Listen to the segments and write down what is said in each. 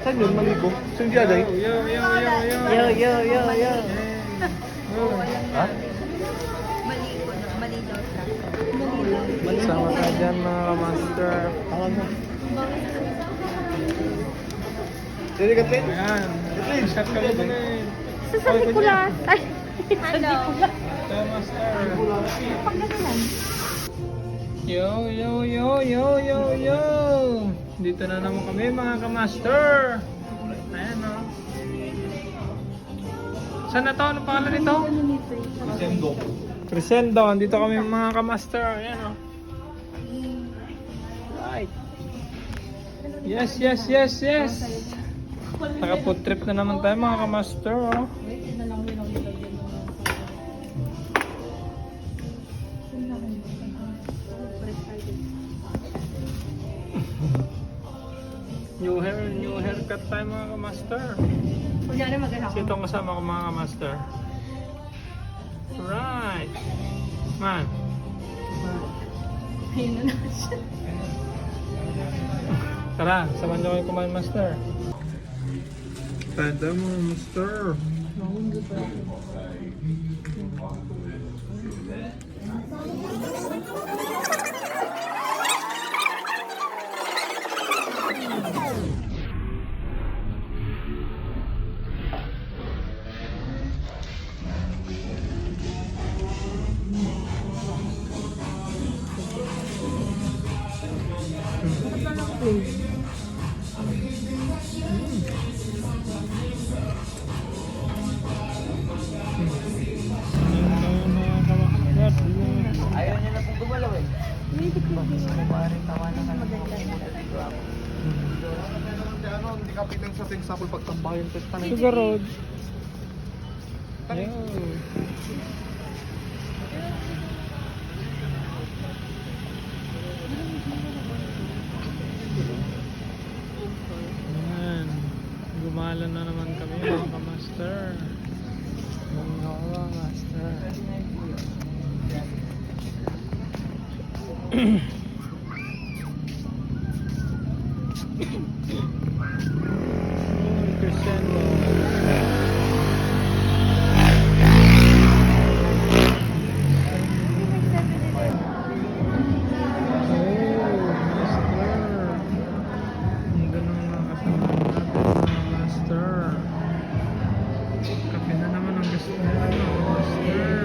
Saan yun? Maligo? Saan siya, Day? Yo. Ha? Sama ka dyan mga kamaster. Awan mo. Sige, Katlin. Ayan. Katlin. Shot ka mo na eh. Sa San Nicolas. Ay, Ano? Kamaster. pagkakalan. Yo. Dito na naman kami mga kamaster. Ayan o. Saan na to? Ano pangalan nito? Sendo. Crescendo. Dito kami mga kamaster. Ayan o. Right. Yes. Naka-food trip na naman tayo mga kamaster. Oh. New haircut tayo mga kamaster. Kunyari mag-anak. Ito ang kasama ko mga kamaster. Right. Man. Ayun na naman siya. Tara, samahan niyo kayo kumain master. Tada mo master. Ayaw niya na pong gumalaw eh. Hindi ka pinang sa example pagtambayan sa tanay. Sugar Road. Yo. Ayan. Gumala na naman kami mga kamaster. Mga kamaster. Crescendo. Kape na naman ang gusto nila mga master.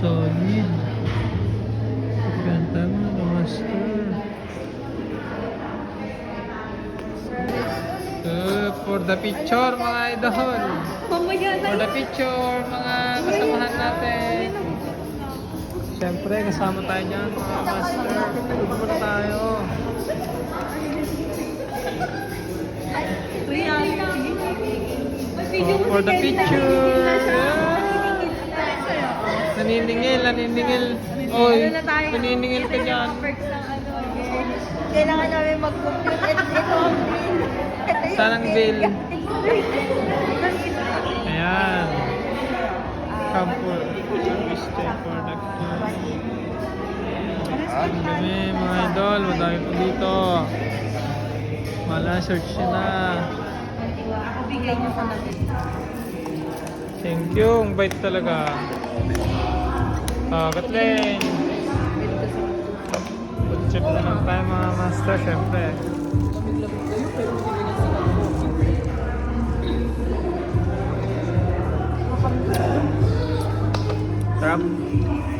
Solid. Ganda mga master. For the picture mga idol. Mamaya na. For the picture mga kasamahan natin. Siyempre kasama tayo dyan mga master. Tulog na tayo. For the picture. Naniningil. Oy, naniningil ka dyan. Kailangan namin mag-compute. Ito ang bill. Saan ang bill? Ayan. Kampur. Stay for the kami mga idol. Madami po dito. Mala, search na. Ako bigay niyo sa natin. Thank you. Ang bait talaga. Kathleen. Food trip na lang tayo mga master. Siyempre. Sarap.